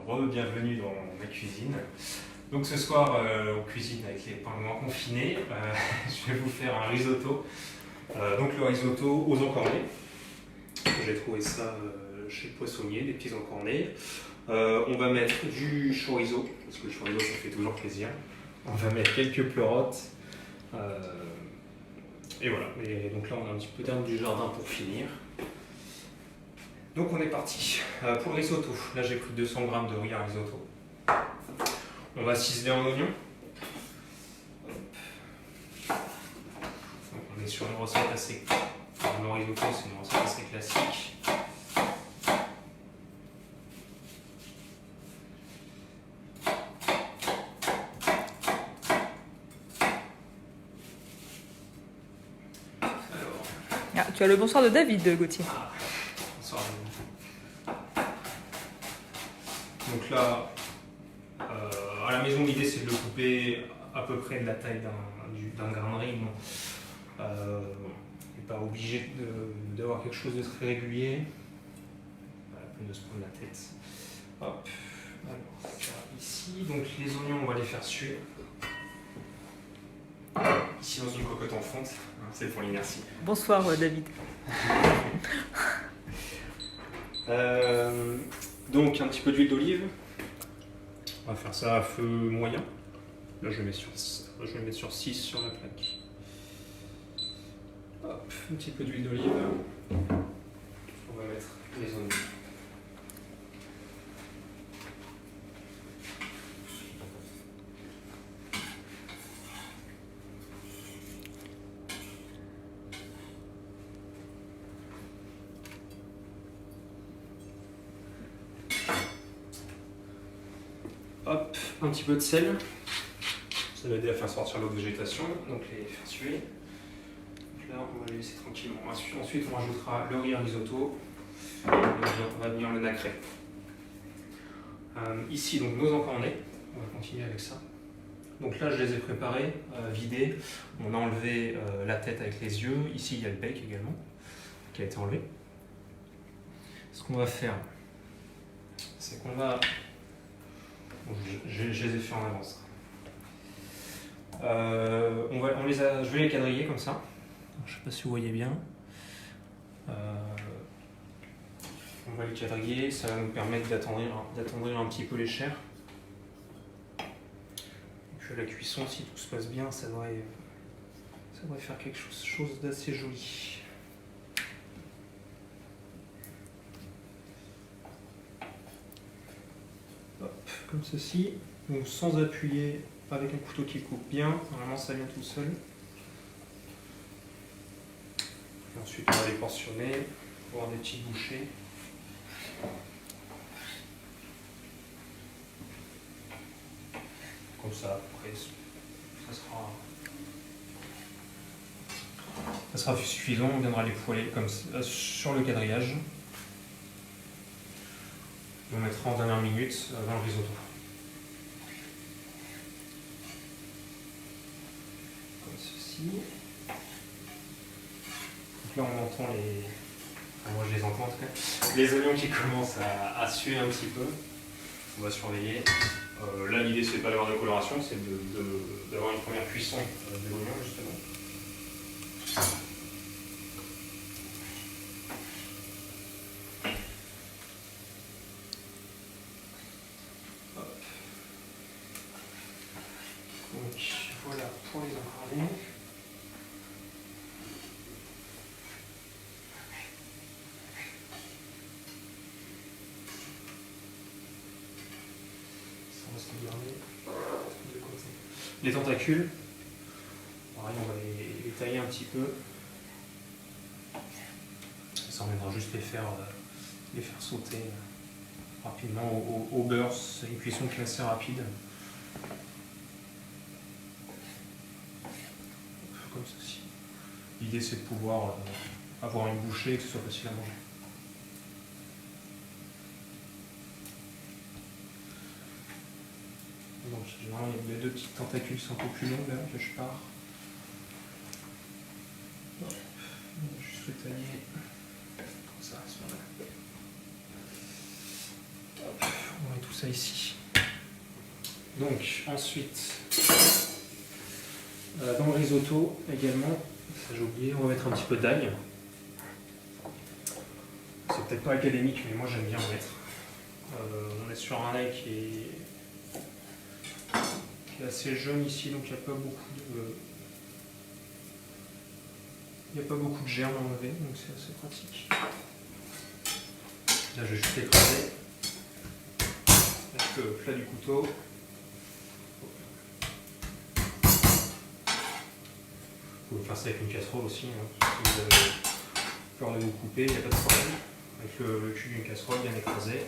Bienvenue dans ma cuisine. Donc ce soir, on cuisine avec les parlements confinés. Je vais vous faire un risotto. Donc le risotto aux encornets. J'ai trouvé ça chez le poissonnier, des petits encornets. On va mettre du chorizo, parce que le chorizo ça fait toujours plaisir. On va mettre quelques pleurotes. Et voilà. Et donc là on a un petit peu d'herbe du jardin pour finir. Donc on est parti. Pour le risotto, là j'ai pris 200 g de riz à risotto. On va ciseler en oignon. Donc on est sur une recette assez... Le risotto c'est une recette assez classique. Ah, tu as le bonsoir de David, Gauthier. Bonsoir. Donc là, à la maison, l'idée c'est de le couper à peu près de la taille d'un grain de riz. On n'est pas obligé d'avoir quelque chose de très régulier. Pas la peine de se prendre la tête. Hop. Alors, ici, donc les oignons, on va les faire suer. Ici dans une cocotte en fonte, c'est pour l'inertie. Bonsoir, David. Donc un petit peu d'huile d'olive. On va faire ça à feu moyen. Là je vais mettre sur 6 sur la plaque. Hop, un petit peu d'huile d'olive. On va mettre les oignons. Hop, un petit peu de sel. Ça va aider à faire sortir l'eau de végétation, donc les faire suer. Donc là, on va les laisser tranquillement. Ensuite, on rajoutera le riz à risotto. On va venir le nacrer. Ici, donc nos encornets. On va continuer avec ça. Donc là, je les ai préparés, vidés. On a enlevé la tête avec les yeux. Ici, il y a le bec également, qui a été enlevé. Ce qu'on va faire, c'est qu'on va... Je les ai fait en avance. Je vais les quadriller comme ça. Je ne sais pas si vous voyez bien. On va les quadriller, ça va nous permettre d'attendrir un petit peu les chairs. Et puis à la cuisson, si tout se passe bien, ça devrait faire quelque chose d'assez joli. Comme ceci, donc sans appuyer, avec un couteau qui coupe bien, normalement ça vient tout seul. Et ensuite on va les portionner pour avoir des petites bouchées. Comme ça, après ça sera suffisant, on viendra les poêler comme ça, sur le quadrillage. On mettra en dernière minute dans le risotto. Comme ceci. Donc là on entend les... Enfin, moi je les entends en tout cas. Les oignons qui commencent à suer un petit peu. On va surveiller. Là l'idée c'est pas d'avoir de coloration, c'est d'avoir une première cuisson de l'oignon justement. Donc voilà pour les encornets. Ça reste garder de côté. Les tentacules, pareil, on va les tailler un petit peu. Ça on viendra juste les faire sauter rapidement au beurre. C'est une cuisson qui est assez rapide. Comme ceci. L'idée c'est de pouvoir avoir une bouchée et que ce soit facile à manger. Donc généralement il y a deux petites tentacules qui sont un peu plus longues là que je pars. Hop. Juste le tailler comme ça. Hop. On met tout ça ici. Donc ensuite, dans le risotto également, ça j'ai oublié, on va mettre un petit peu d'ail. C'est peut-être pas académique, mais moi j'aime bien en mettre. On est sur un ail qui est assez jeune ici, donc il n'y a pas beaucoup de germes à enlever, donc c'est assez pratique. Là je vais juste l'écraser avec le plat du couteau. Vous pouvez faire ça avec une casserole aussi, hein. Si vous avez peur de vous couper, il n'y a pas de problème. Avec le cul d'une casserole bien écrasé.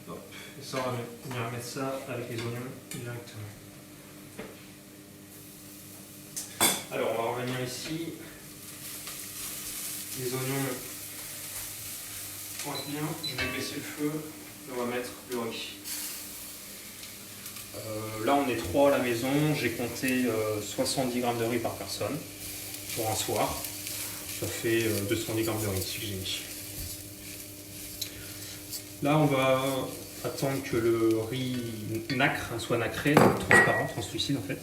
Hop. Et ça, on va venir mettre ça avec les oignons directement. Alors, on va revenir ici. Les oignons vont être bien. Je vais baisser le feu et on va mettre le riz. Là, on est 3 à la maison. J'ai compté 70 g de riz par personne pour un soir. Ça fait 210 g de riz ici que j'ai mis. Là, on va attendre que le riz nacre soit nacré, donc transparent, translucide en fait.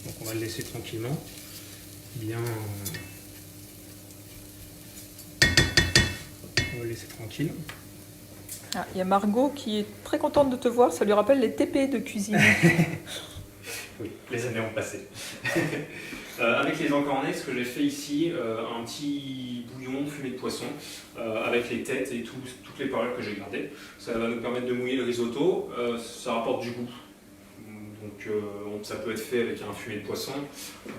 Donc on va le laisser tranquillement. Bien. On va le laisser tranquille. Ah, il y a Margot qui est très contente de te voir, ça lui rappelle les TP de cuisine. Oui, les années ont passé. Avec les encornets, ce que j'ai fait ici, un petit bouillon fumé de poisson avec les têtes et toutes les paroles que j'ai gardées. Ça va nous permettre de mouiller le risotto, ça rapporte du goût. Donc ça peut être fait avec un fumé de poisson,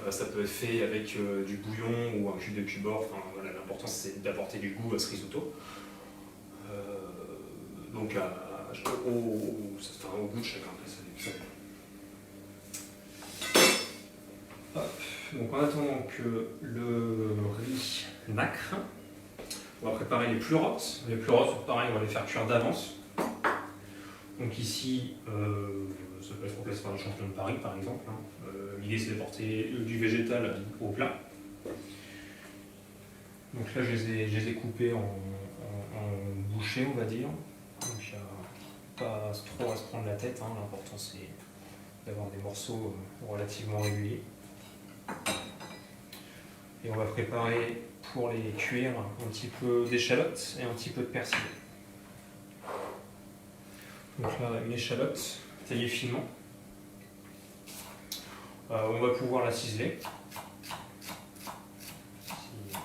ça peut être fait avec du bouillon ou un cube de cubord. Enfin, voilà, l'important c'est d'apporter du goût à ce risotto. Donc au goût de chacun. Ça Hop. Donc en attendant que le riz nacre, on va préparer les pleurotes. Les pleurotes, pareil, on va les faire cuire d'avance. Donc ici, ça peut être remplacé par le champignon de Paris par exemple. L'idée c'est d'apporter du végétal au plat. Donc là je les ai coupés en bouchées on va dire. Donc il n'y a pas trop à se prendre la tête, hein. L'important c'est d'avoir des morceaux relativement réguliers. Et on va préparer pour les cuire un petit peu d'échalote et un petit peu de persil. Donc là, une échalote taillée finement. On va pouvoir la ciseler. Si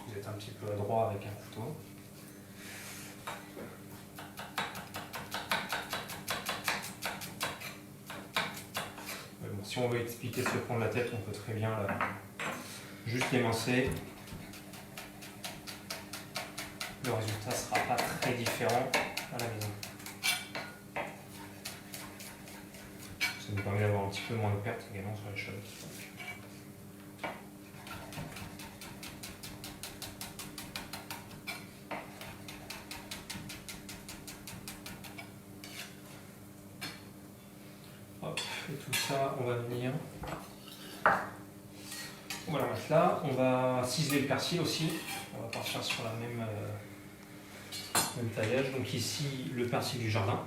vous êtes un petit peu adroit avec un couteau. Bon, si on veut expliquer se prendre la tête, on peut très bien juste l'émincer. Le résultat ne sera pas très différent à la maison. Ça nous permet d'avoir un petit peu moins de pertes également sur les choses. Hop, et tout ça, on va venir. On va le mettre là. On va ciseler le persil aussi. On va partir sur la même taillage. Donc ici, le persil du jardin.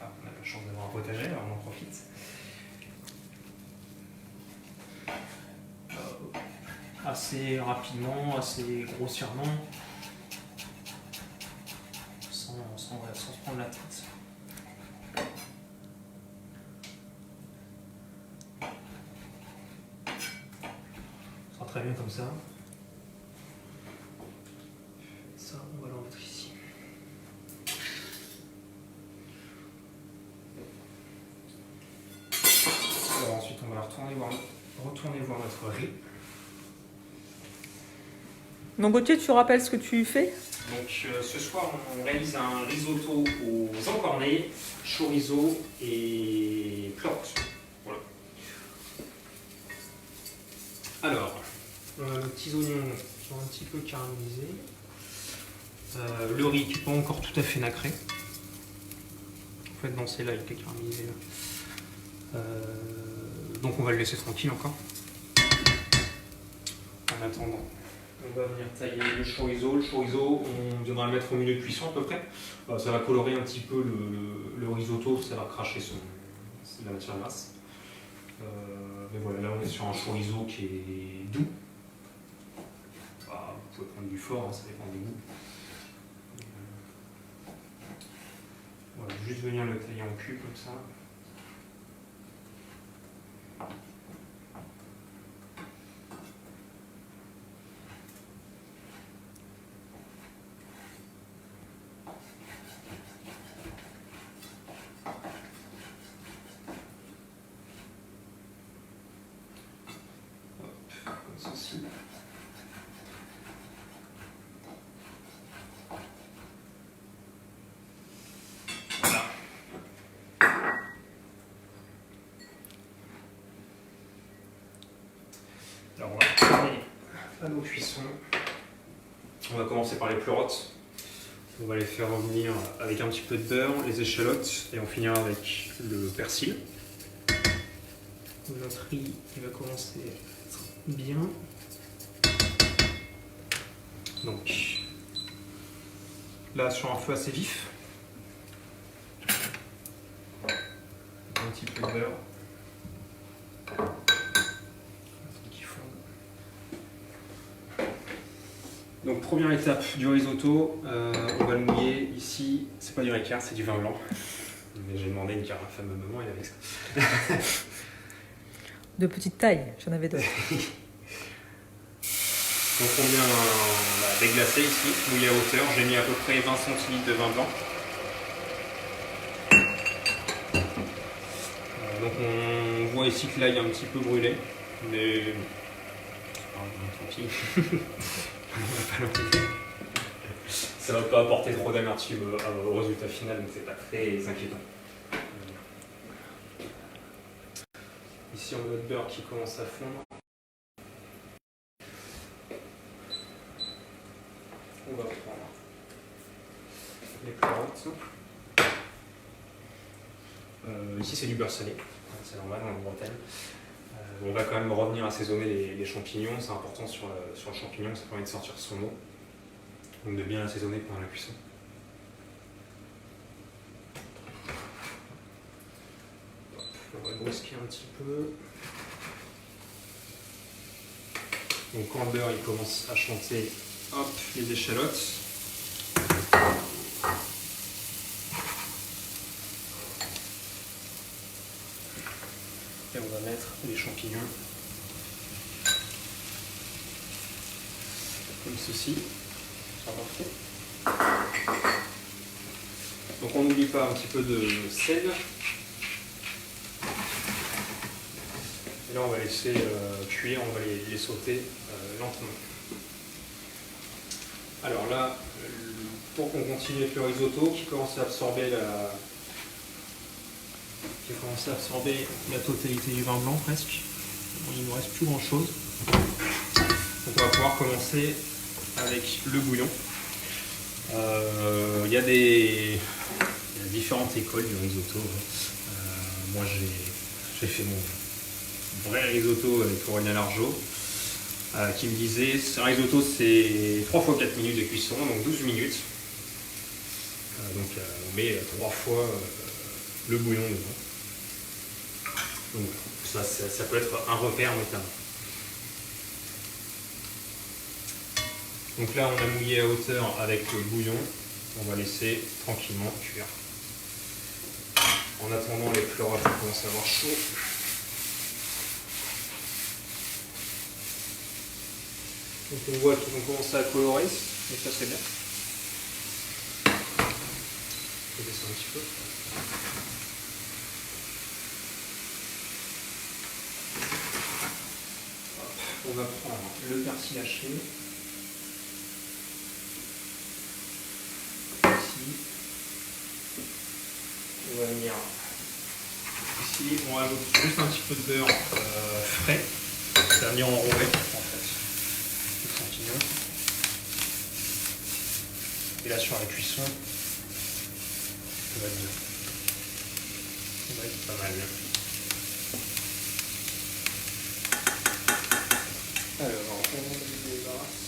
Ah, on a la chance d'avoir un potager, alors on en profite. Assez rapidement, assez grossièrement, sans se prendre la tête. Ça sera très bien comme ça. Ça, on va le remettre ici. Alors ensuite, on va retourner voir notre riz. Donc Gauthier, tu rappelles ce que tu fais? Donc ce soir, on réalise un risotto aux encornets, chorizo et pleurotes. Voilà. Alors, les petits oignons sont un petit peu caramélisés. Le riz qui n'est pas encore tout à fait nacré. En fait, dans c'est là, il est caramélisé là. Donc on va le laisser tranquille encore. En attendant, on va venir tailler le chorizo. Le chorizo, on viendra le mettre au milieu de cuisson à peu près. Ça va colorer un petit peu le risotto, ça va cracher la matière grasse. Mais voilà, là on est sur un chorizo qui est doux. Vous pouvez prendre du fort, hein, ça dépend des goûts. Voilà, juste venir le tailler en cubes comme ça. Comme ceci. Voilà. Alors on va tourner à nos cuissons. On va commencer par les pleurotes. On va les faire revenir avec un petit peu de beurre, les échalotes, et on finira avec le persil. Notre riz il va commencer à être bien. Donc là sur un feu assez vif. Un petit peu de beurre. Donc première étape du risotto, on va le mouiller ici, c'est pas du Ricard, c'est du vin blanc. Mais j'ai demandé une carafe à ma maman, elle avait ça. De petite taille, j'en avais deux. Donc on vient déglacer ici, mouiller à hauteur, j'ai mis à peu près 20 centilitres de vin blanc. Donc on voit ici que l'ail est un petit peu brûlé, mais tant pis. Ça va pas apporter trop d'amertume au résultat final, donc c'est pas très inquiétant. Ici on a notre beurre qui commence à fondre. On va prendre les pleurotes. Ici c'est du beurre salé, c'est normal, on est en Bretagne. On va quand même revenir assaisonner les champignons, c'est important sur le champignon, ça permet de sortir son eau. Donc de bien assaisonner pendant la cuisson. On va brusquer un petit peu. Donc quand le beurre il commence à chanter, hop, les échalotes. Et on va mettre les champignons comme ceci. Donc on n'oublie pas un petit peu de sel. Et là on va laisser cuire, on va les sauter lentement. Alors là, pour qu'on continue avec le risotto qui commence à absorber la totalité du vin blanc presque. Bon, il ne nous reste plus grand chose. Donc on va pouvoir commencer avec le bouillon. Il y a différentes écoles du risotto. Moi j'ai fait mon vrai risotto avec Aurélien Largeau qui me disait ce risotto c'est 3 fois 4 minutes de cuisson, donc 12 minutes. Donc on met 3 fois le bouillon dedans. Donc ça peut être un repère notamment. Donc là on a mouillé à hauteur avec le bouillon, on va laisser tranquillement cuire. En attendant les pleurotes commencent à avoir chaud. Donc on voit qu'ils vont commencer à colorer, et ça c'est bien. Je vais descendre un petit peu. Hop, on va prendre le persil haché. On va venir ici, on rajoute juste un petit peu de beurre frais, ça va venir enrober en fait les champignons. Et là sur la cuisson, ça va être bien. Ça va être pas mal. Alors, on débarrasse.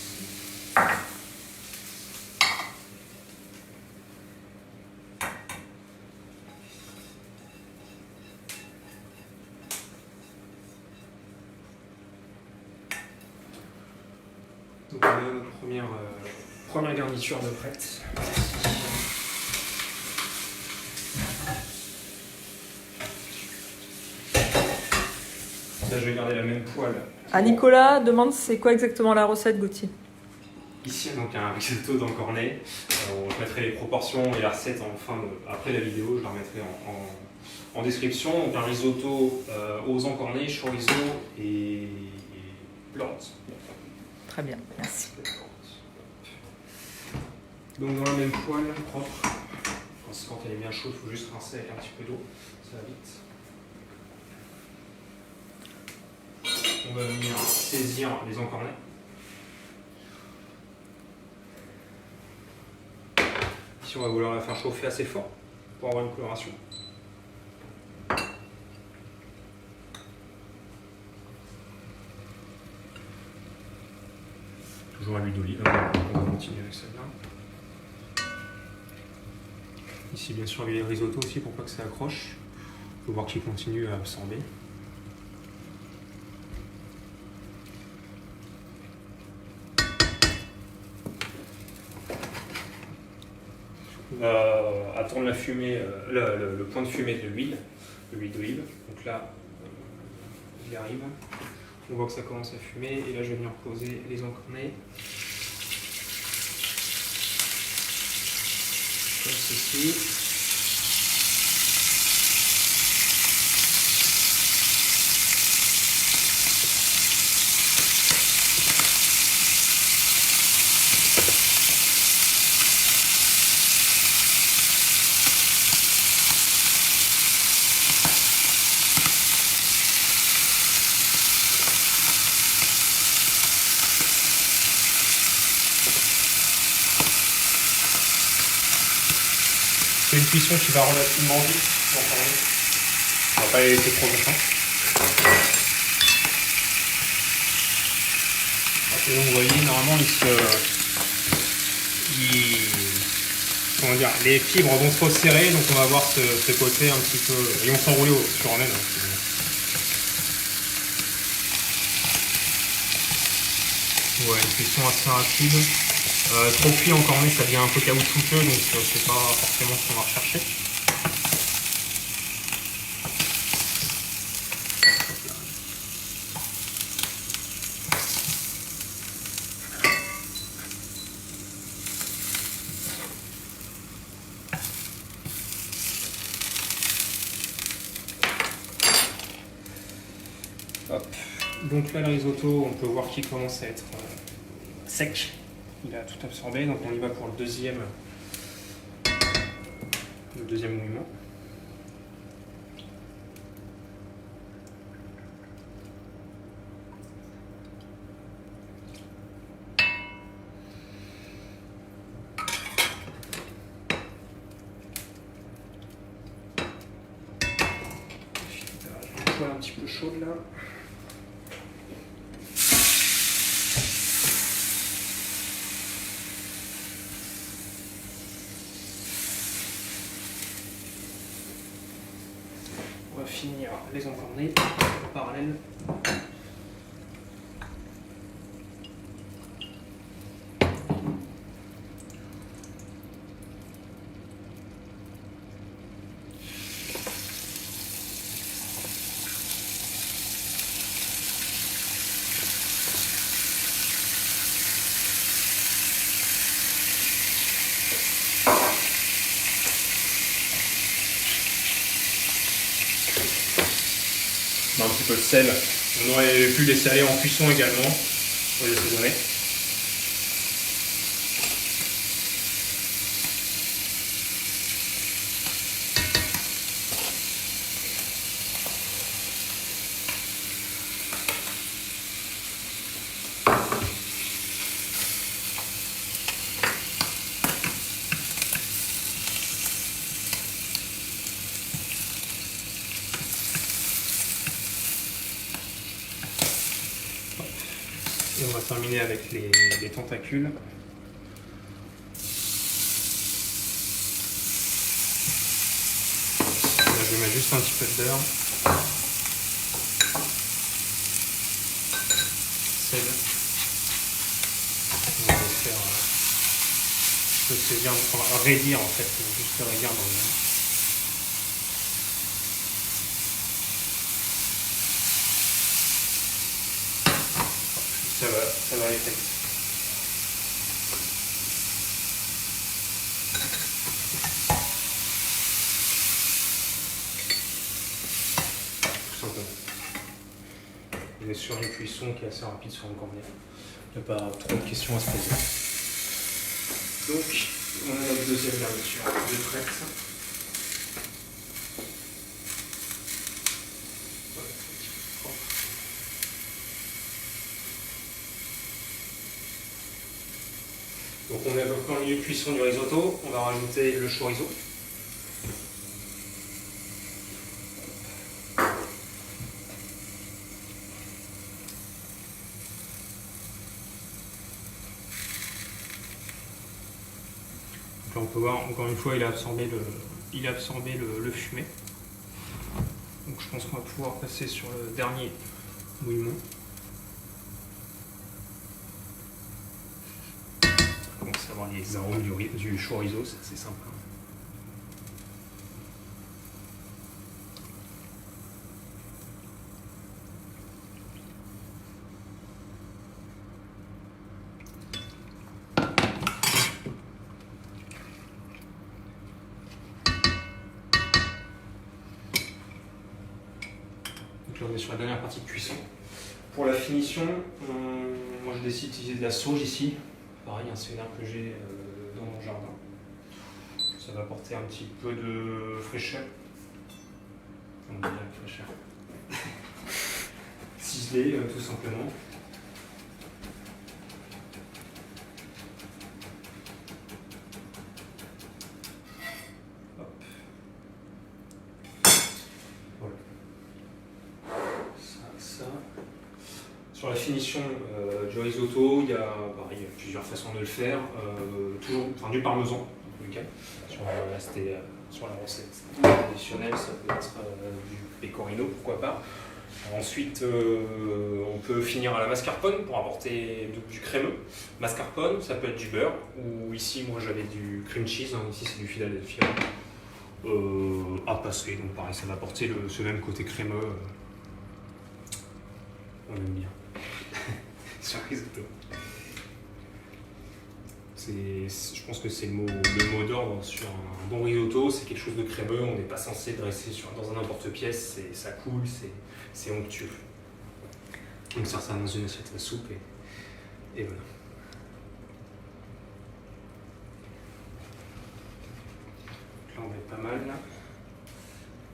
première garniture de prête. Là, je vais garder la même poêle. Ah, Nicolas demande c'est quoi exactement la recette, Gauthier? Ici, donc un risotto d'encornet. Je mettrai les proportions et la recette après la vidéo, je la remettrai en description. Donc un risotto aux encornets, chorizo et plante. Très bien, merci. Donc dans la même poêle, propre. Quand elle est bien chaude, il faut juste rincer avec un petit peu d'eau, ça va vite. On va venir saisir les encornets. Ici, on va vouloir la faire chauffer assez fort pour avoir une coloration. Toujours à l'huile d'olive. On va continuer avec celle-là. Ici, bien sûr, le risotto aussi pour pas que ça accroche. Il faut voir qu'il continue à absorber. Attendre la fumée, le point de fumée de l'huile d'olive. Donc là, il arrive. On voit que ça commence à fumer et là je vais venir poser les encornets. Comme ceci. C'est une cuisson qui va relativement vite, ça va pas être trop longtemps. Et donc vous voyez, normalement comment dire, les fibres vont se resserrer, donc on va avoir ce côté un petit peu. Ils vont s'enrouler au fur et à mesure. Ouais, une cuisson assez rapide. Trop cuit encore, mais ça devient un peu caoutchouteux, donc c'est pas forcément ce qu'on va rechercher. Hop. Donc là, le risotto, on peut voir qu'il commence à être sec. Il a tout absorbé, donc on y va pour le deuxième mouvement. Une poêle un petit peu chaude là. On va finir les encornets en parallèle. Un petit peu de sel. On aurait pu les saler en cuisson également pour les assaisonner. Et on va terminer avec les tentacules. Là, je vais mettre juste un petit peu de beurre. Sel. On va raidir en fait, juste raidir dans le... Ça va aller très vite. Tout simplement. On est sur une cuisson qui est assez rapide sur une cornée. Il n'y a pas trop de questions à se poser. Donc, on a notre deuxième garniture de prête. Donc on est à peu près en milieu de cuisson du risotto, on va rajouter le chorizo. Donc là on peut voir, encore une fois, il a absorbé le fumet. Donc je pense qu'on va pouvoir passer sur le dernier bouillement. On commence à avoir les arômes du chorizo, c'est assez simple. Donc là on est sur la dernière partie de cuisson. Pour la finition, moi je décide d'utiliser de la sauge ici. Pareil, c'est une herbe que j'ai dans mon jardin. Ça va apporter un petit peu de fraîcheur. On va dire fraîcheur. Ciselé, tout simplement. Hop. Voilà. Ça. Sur la finition du risotto, il y a pareil, plusieurs façons de le faire. Toujours du parmesan, en tous les cas. Sur la recette traditionnelle, ça peut être du pecorino, pourquoi pas. Ensuite, on peut finir à la mascarpone pour apporter du crémeux. Mascarpone, ça peut être du beurre, ou ici, moi j'avais du cream cheese, ici c'est du Philadelphia. À passer, donc pareil, ça va apporter ce même côté crémeux. On aime bien. Sur le risotto. Je pense que c'est le mot d'ordre sur un bon risotto, c'est quelque chose de crémeux, on n'est pas censé dresser dans un n'importe-pièce, ça coule, c'est onctueux. On sert ça dans une assiette à soupe et voilà. Donc là on va être pas mal.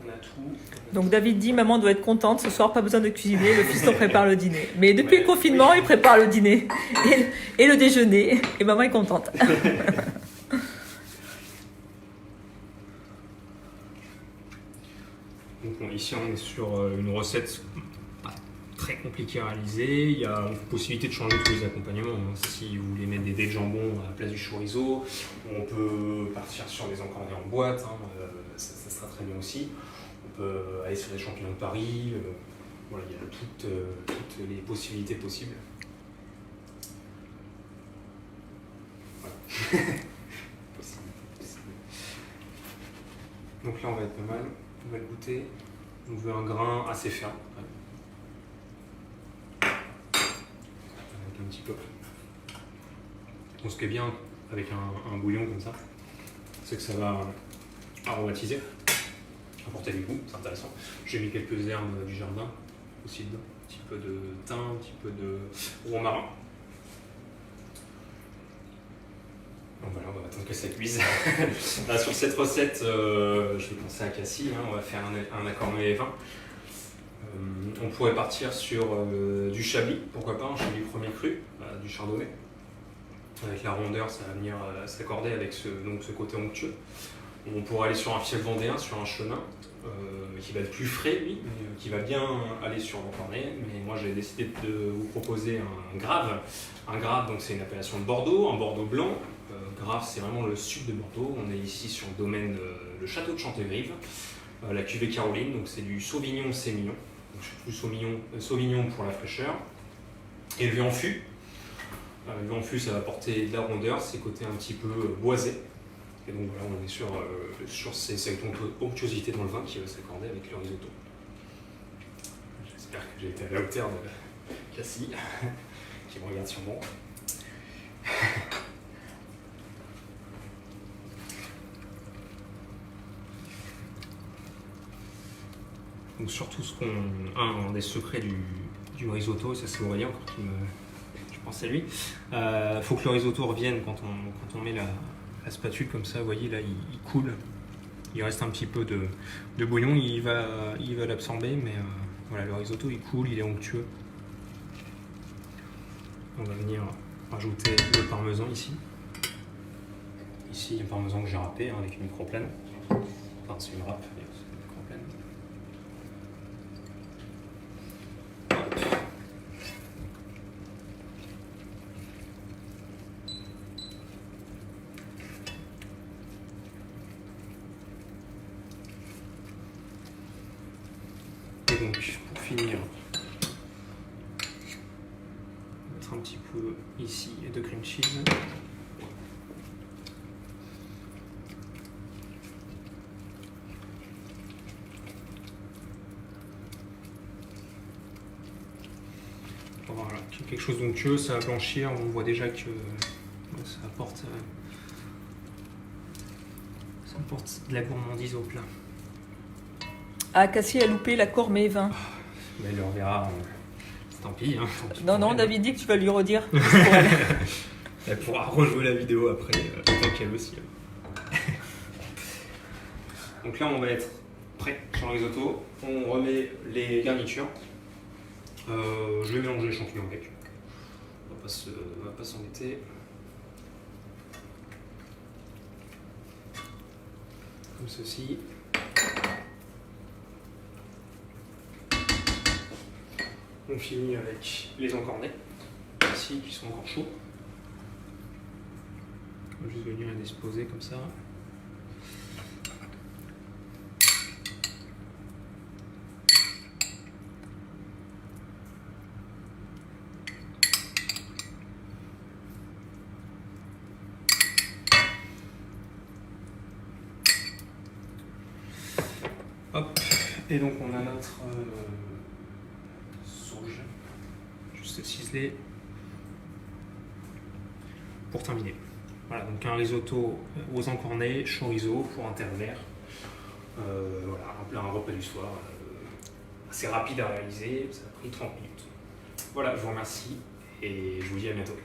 On a tout. Donc David dit, maman doit être contente, ce soir pas besoin de cuisiner, le fiston prépare le dîner. Mais depuis le confinement, il prépare le dîner et le déjeuner, et maman est contente. Donc ici on est sur une recette pas très compliquée à réaliser, il y a une possibilité de changer tous les accompagnements. Si vous voulez mettre des dés de jambon à la place du chorizo, on peut partir sur des encornés en boîte, ça sera très bien aussi. On peut aller sur des champignons de Paris, voilà, il y a toutes les possibilités possibles. Voilà. Donc là on va être pas mal, on va le goûter. On veut un grain assez ferme. Avec un petit peu. Donc ce qui est bien avec un bouillon comme ça, c'est que ça va aromatiser, apporter du goût, c'est intéressant. J'ai mis quelques herbes du jardin aussi dedans, un petit peu de thym, un petit peu de romarin. Donc voilà, on va attendre que ça cuise. Là, sur cette recette, je vais penser à Cassie, on va faire un accorné vin. On pourrait partir sur du chablis, pourquoi pas, un chablis premier cru, du chardonnay. Avec la rondeur, ça va venir s'accorder avec ce côté onctueux. On pourrait aller sur un fiel vendéen, sur un chenin, qui va être plus frais, lui, mais qui va bien aller sur l'encorné. Mais moi, j'ai décidé de vous proposer un grave. Un grave, donc c'est une appellation de Bordeaux, un Bordeaux blanc. Grave, c'est vraiment le sud de Bordeaux. On est ici sur le domaine, le château de Chantegrive, la cuvée Caroline, donc c'est du Sauvignon Sémillon. Donc je suis plus Sauvignon pour la fraîcheur. Élevé en fût. Le en fût, ça va apporter de la rondeur, c'est côté un petit peu boisé. Et donc voilà, on est sur cette onctuosité dans le vin qui va s'accorder avec le risotto. J'espère que j'ai été à la hauteur de Cassie, qui me regarde sûrement. Donc surtout un des secrets du risotto, ça c'est Aurélien encore je pense à lui. Faut que le risotto revienne quand on met la spatule comme ça, vous voyez là il coule. Il reste un petit peu de bouillon, il va l'absorber, mais voilà, le risotto il coule, il est onctueux. On va venir rajouter le parmesan ici. Ici, un parmesan que j'ai râpé avec une microplane. Enfin, c'est une râpe, mais c'est une microplane. Et donc, pour finir, on va mettre un petit peu ici de cream cheese. Voilà, quelque chose d'onctueux, ça va blanchir, on voit déjà que ça apporte de la gourmandise au plat. Ah, Cassie a loupé la cormée vin. Mais elle le reverra, tant pis. Hein, Non, David dit que tu vas lui redire. Elle pourra rejouer la vidéo après, tant qu'elle aussi. Donc là, on va être prêt sur le risotto. On remet les garnitures. Je vais mélanger les champignons avec. On va pas s'embêter. Comme ceci. On finit avec les encornets, ici qui sont encore chauds. On va juste venir les disposer comme ça. Hop, et donc on a notre sauge, juste ciselé pour terminer. Voilà, donc un risotto aux encornets, chorizo pour interverre. Voilà, un repas du soir assez rapide à réaliser, ça a pris 30 minutes. Voilà, je vous remercie et je vous dis à bientôt.